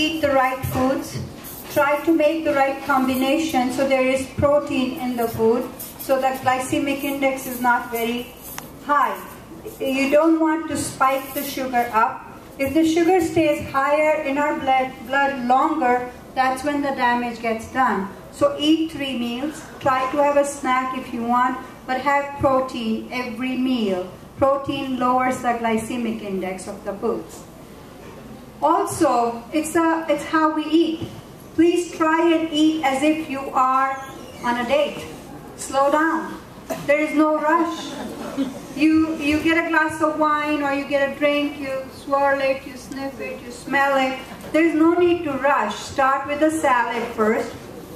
Eat the right foods. Try to make the right combination so there is protein in the food, so that glycemic index is not very high. You don't want to spike the sugar up. If the sugar stays higher in our blood longer, that's when the damage gets done. So eat 3 meals. Try to have a snack if you want, but have protein every meal. Protein lowers the glycemic index of the foods. Also, it's how we eat. Please try and eat as if you are on a date. Slow down. There is no rush. You get a glass of wine or you get a drink, you swirl it, you sniff it, you smell it. There is no need to rush. Start with a salad first.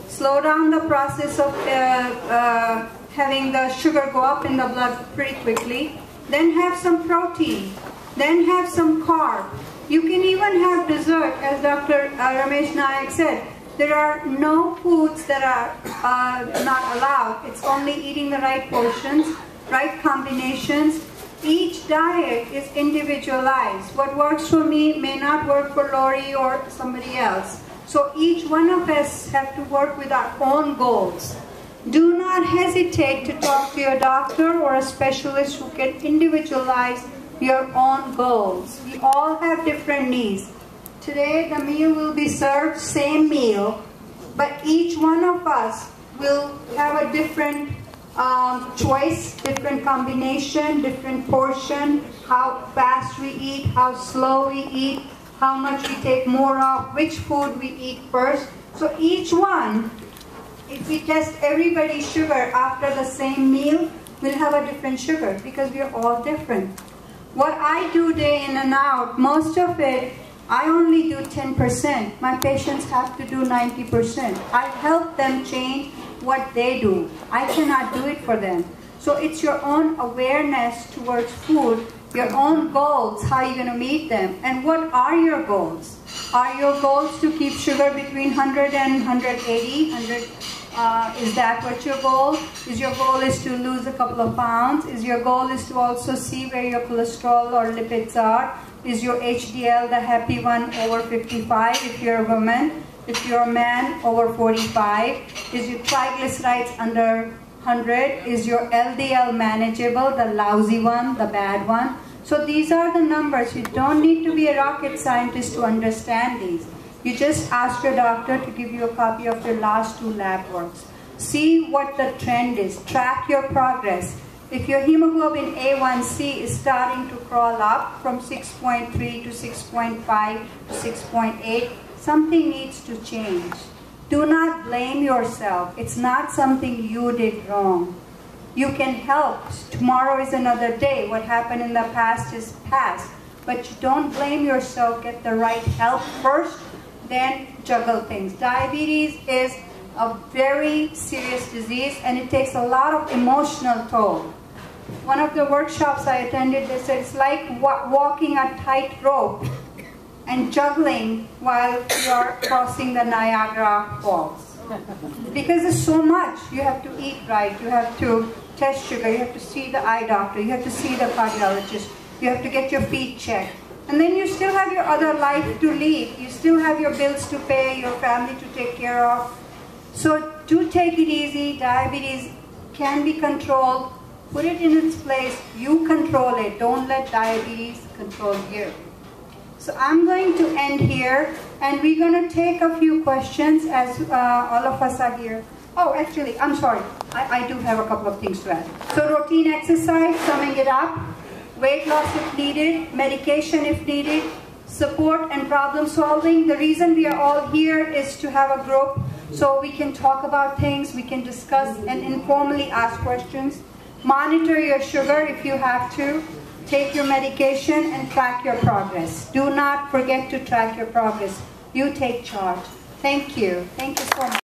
Slow down the process of having the sugar go up in the blood pretty quickly. Then have some protein. Then have some carb. You can even have dessert, as Dr. Ramesh Nayak said. There are no foods that are not allowed. It's only eating the right portions, right combinations. Each diet is individualized. What works for me may not work for Lori or somebody else. So each one of us have to work with our own goals. Do not hesitate to talk to your doctor or a specialist who can individualize your own goals. We all have different needs. Today the meal will be served, same meal, but each one of us will have a different choice, different combination, different portion, how fast we eat, how slow we eat, how much we take more of, which food we eat first. So each one, if we test everybody's sugar after the same meal, we'll have a different sugar because we are all different. What I do day in and out, most of it, I only do 10%. My patients have to do 90%. I help them change what they do. I cannot do it for them. So it's your own awareness towards food, your own goals, how you're going to meet them. And what are your goals? Are your goals to keep sugar between 100 and 180? Is that what your goal? Is your goal is to lose a couple of pounds? Is your goal is to also see where your cholesterol or lipids are? Is your HDL, the happy one, over 55 if you're a woman? If you're a man, over 45? Is your triglycerides under 100? Is your LDL manageable, the lousy one, the bad one? So these are the numbers. You don't need to be a rocket scientist to understand these. You just ask your doctor to give you a copy of your last 2 lab works. See what the trend is. Track your progress. If your hemoglobin A1C is starting to crawl up from 6.3 to 6.5 to 6.8, something needs to change. Do not blame yourself. It's not something you did wrong. You can help. Tomorrow is another day. What happened in the past is past. But you don't blame yourself. Get the right help first, then juggle things. Diabetes is a very serious disease and it takes a lot of emotional toll. One of the workshops I attended, they said it's like walking a tightrope and juggling while you're crossing the Niagara Falls. Because there's so much. You have to eat right, you have to test sugar, you have to see the eye doctor, you have to see the cardiologist, you have to get your feet checked. And then you still have your other life to lead. You still have your bills to pay, your family to take care of. So do take it easy. Diabetes can be controlled. Put it in its place. You control it. Don't let diabetes control you. So I'm going to end here. And we're going to take a few questions as all of us are here. Oh, actually, I'm sorry. I do have a couple of things to add. So routine exercise, summing it up. Weight loss if needed, medication if needed, support and problem solving. The reason we are all here is to have a group so we can talk about things, we can discuss and informally ask questions. Monitor your sugar if you have to. Take your medication and track your progress. Do not forget to track your progress. You take charge. Thank you. Thank you so much.